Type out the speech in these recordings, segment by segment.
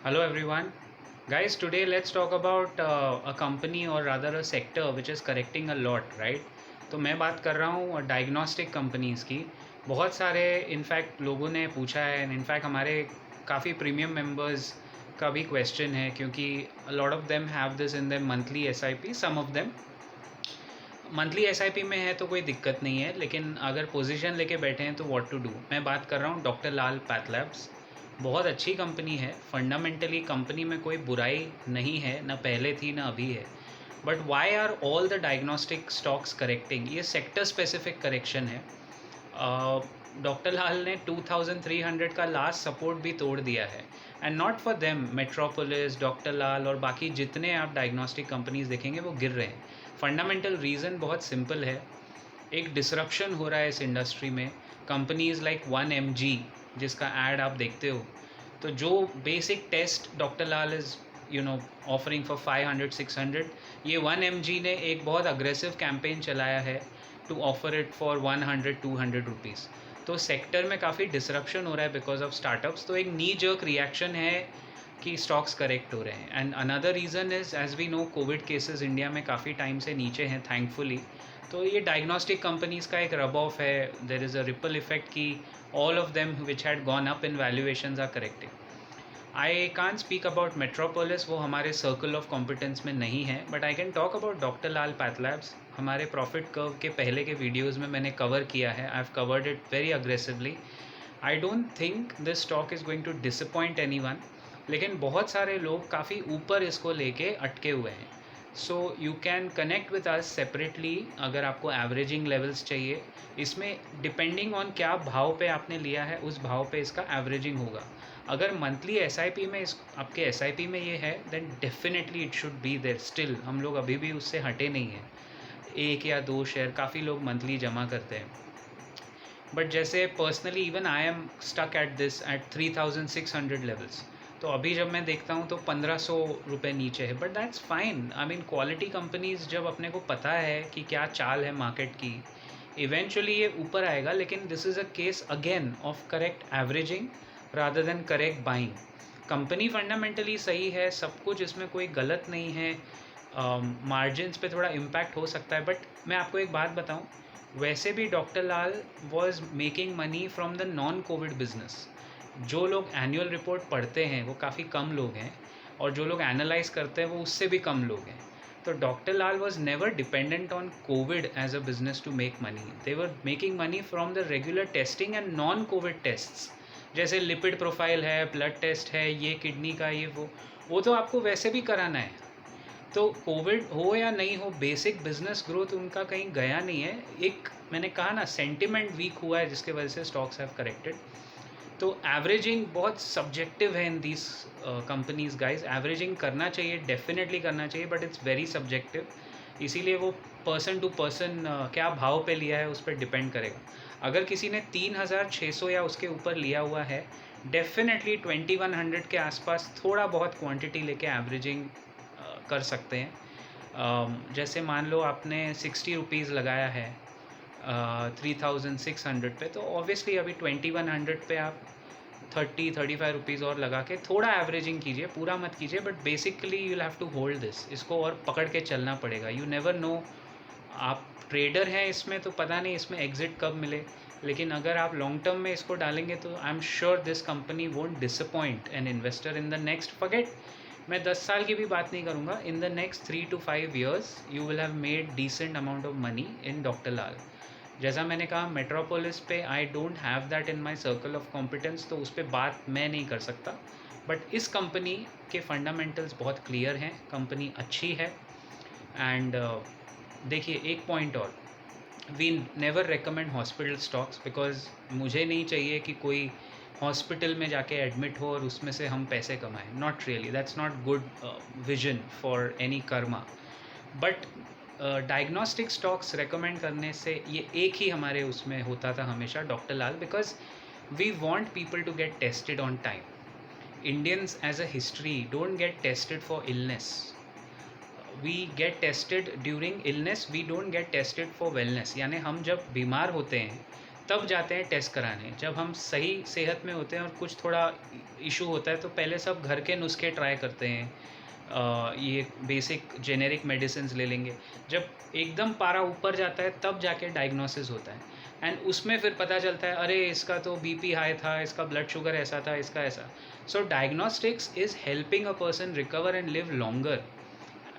Hello everyone. Guys, today let's talk about a company or rather a sector which is correcting a lot, right? तो मैं बात कर रहा हूँ diagnostic companies की। बहुत सारे इनफैक्ट लोगों ने पूछा है एंड इनफैक्ट हमारे काफ़ी प्रीमियम मेंबर्स का भी क्वेश्चन है क्योंकि lot of them have this in them monthly SIP, some of them monthly SIP में है तो कोई दिक्कत नहीं है, लेकिन अगर पोजीशन लेके बैठे हैं तो व्हाट टू डू। मैं बात कर रहा हूँ डॉक्टर लाल पैथलैब्स। बहुत अच्छी कंपनी है, फंडामेंटली कंपनी में कोई बुराई नहीं है, ना पहले थी ना अभी है। But why are all the diagnostic stocks correcting? ये सेक्टर स्पेसिफिक करेक्शन है। डॉक्टर लाल ने 2300 का लास्ट सपोर्ट भी तोड़ दिया है and not for them, Metropolis, doctor Lal और बाकी जितने आप डायग्नोस्टिक कंपनीज देखेंगे वो गिर रहे हैं। फंडामेंटल रीज़न बहुत सिंपल है, एक डिसरप्शन हो रहा है इस इंडस्ट्री में। कंपनीज लाइक 1mg जिसका ऐड आप देखते हो, तो जो basic test doctor Lal is offering for 500-600, ये 1mg ने एक बहुत अग्रेसिव कैंपेन चलाया है to offer it for 100-200 rupees. तो सेक्टर में काफ़ी डिसरप्शन हो रहा है बिकॉज ऑफ स्टार्टअप्स, तो एक नी जर्क रिएक्शन है कि स्टॉक्स करेक्ट हो रहे हैं। And another reason is, as we know, covid cases India में काफ़ी टाइम से नीचे हैं थैंकफुली। तो ये डायग्नोस्टिक कंपनीज़ का एक रब ऑफ है, there is a ripple effect कि all of them which had gone up in valuations are correcting. I can speak about Metropolis, वो हमारे सर्कल ऑफ कॉम्पिटेंस में नहीं है, but I can talk about doctor Lal PathLabs. हमारे profit curve के पहले के वीडियोज़ में मैंने कवर किया है, I have covered it very aggressively. I don't think this stock is going to disappoint anyone, लेकिन बहुत सारे लोग काफ़ी ऊपर इसको लेके अटके हुए हैं। So you can connect with us separately अगर आपको एवरेजिंग लेवल्स चाहिए। इसमें डिपेंडिंग ऑन क्या भाव पे आपने लिया है उस भाव पे इसका एवरेजिंग होगा। अगर मंथली एसआईपी में इस आपके एसआईपी में ये है, then definitely it should be there still. हम लोग अभी भी उससे हटे नहीं हैं। एक या दो शेयर काफ़ी लोग मंथली जमा करते हैं, बट जैसे personally even I am stuck at this at 3600 levels. तो अभी जब मैं देखता हूँ तो 1500 रुपये नीचे है, but that's fine. I mean quality companies जब अपने को पता है कि क्या चाल है मार्केट की, इवेंचुअली ये ऊपर आएगा। लेकिन this is a case again of correct averaging rather than correct buying. Company fundamentally सही है, सब कुछ इसमें कोई गलत नहीं है। मार्जिन्स पे थोड़ा इम्पैक्ट हो सकता है, बट मैं आपको एक बात बताऊं, वैसे भी doctor Lal was making money from the non Covid business. जो लोग एनुअल रिपोर्ट पढ़ते हैं वो काफ़ी कम लोग हैं, और जो लोग एनालाइज करते हैं वो उससे भी कम लोग हैं। तो doctor Lal was never dependent on covid as a business to make money. They were making money from the regular testing and non covid tests, जैसे लिपिड प्रोफाइल है, ब्लड टेस्ट है, ये किडनी का, ये वो तो आपको वैसे भी कराना है। तो कोविड हो या नहीं हो, बेसिक बिजनेस ग्रोथ उनका कहीं गया नहीं है। एक मैंने कहा ना, सेंटिमेंट वीक हुआ है जिसके वजह से स्टॉक्स हैव करेक्टेड। तो एवरेजिंग बहुत सब्जेक्टिव है in these companies guys. Averaging करना चाहिए, डेफिनेटली करना चाहिए, बट इट्स वेरी सब्जेक्टिव। इसीलिए वो पर्सन टू पर्सन क्या भाव पे लिया है उस पर डिपेंड करेगा। अगर किसी ने 3600 या उसके ऊपर लिया हुआ है, डेफिनेटली 2100 के आसपास थोड़ा बहुत क्वांटिटी लेके एवरेजिंग कर सकते हैं। जैसे मान लो आपने 60 रुपीज़ लगाया है 3600 पे, तो ऑब्वियसली अभी 2100 पे आप 30-35 रुपीज़ और लगा के थोड़ा एवरेजिंग कीजिए, पूरा मत कीजिए, but basically you have to hold this. इसको और पकड़ के चलना पड़ेगा। यू नेवर नो, आप ट्रेडर हैं इसमें तो पता नहीं इसमें एग्ज़िट कब मिले, लेकिन अगर आप लॉन्ग टर्म में इसको डालेंगे तो I am sure this company won't disappoint an investor in the next, forget, मैं 10 साल की भी बात नहीं करूँगा, in the next 3 to 5 years you will have made decent amount of money in doctor Lal. जैसा मैंने कहा, मेट्रोपोलिस पे I don't have that in my circle of competence, तो उस पर बात मैं नहीं कर सकता। बट इस कंपनी के फंडामेंटल्स बहुत क्लियर हैं, कंपनी अच्छी है। एंड देखिए एक पॉइंट और, we never recommend hospital stocks, because मुझे नहीं चाहिए कि कोई हॉस्पिटल में जाके एडमिट हो और उसमें से हम पैसे कमाएं। Not really, that's not good vision for any Karma. But diagnostic stocks recommend करने से ये एक ही हमारे उसमें होता था हमेशा, doctor Lal, because we want people to get tested on time. Indians as a history don't get tested for illness, we get tested during illness, we don't get tested for wellness. यानी हम जब बीमार होते हैं तब जाते हैं टेस्ट कराने। जब हम सही सेहत में होते हैं और कुछ थोड़ा इशू होता है तो पहले सब घर के नुस्खे ट्राई करते हैं, ये बेसिक जेनेरिक मेडिसिन ले लेंगे। जब एकदम पारा ऊपर जाता है तब जाके डायग्नोसिस होता है, एंड उसमें फिर पता चलता है अरे इसका तो बीपी हाई था, इसका ब्लड शुगर ऐसा था, इसका ऐसा। So diagnostics is helping a person recover and live longer.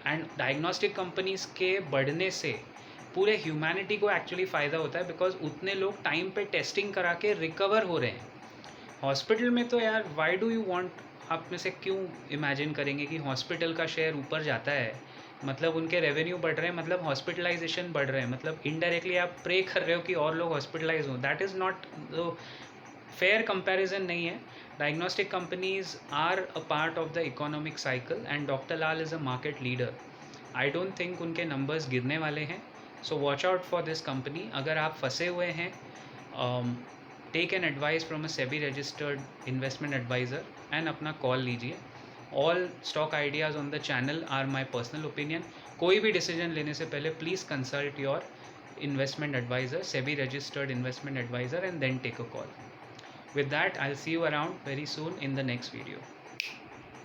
And diagnostic companies के बढ़ने से पूरे ह्यूमैनिटी को एक्चुअली फ़ायदा होता है, बिकॉज उतने लोग टाइम पे टेस्टिंग करा के रिकवर हो रहे हैं। हॉस्पिटल में तो यार वाई डू यू वांट, आप में से क्यों इमेजिन करेंगे कि हॉस्पिटल का शेयर ऊपर जाता है मतलब उनके रेवेन्यू बढ़ रहे हैं, मतलब हॉस्पिटलाइजेशन बढ़ रहे हैं, मतलब इनडायरेक्टली आप प्रे कर रहे हो कि और लोग हॉस्पिटलाइज हों। That is not fair comparison नहीं है। Diagnostic companies are a part of the economic cycle and doctor Lal is a market leader. I don't think उनके नंबर्स गिरने वाले हैं। So watch out for this company. अगर आप फंसे हुए हैं, take an advice from a SEBI registered investment adviser and अपना कॉल लीजिए। All stock ideas on the channel are my personal opinion. कोई भी डिसीजन लेने से पहले please consult your investment advisor, SEBI registered investment advisor, and then take a call. With that, I'll see you around very soon in the next video.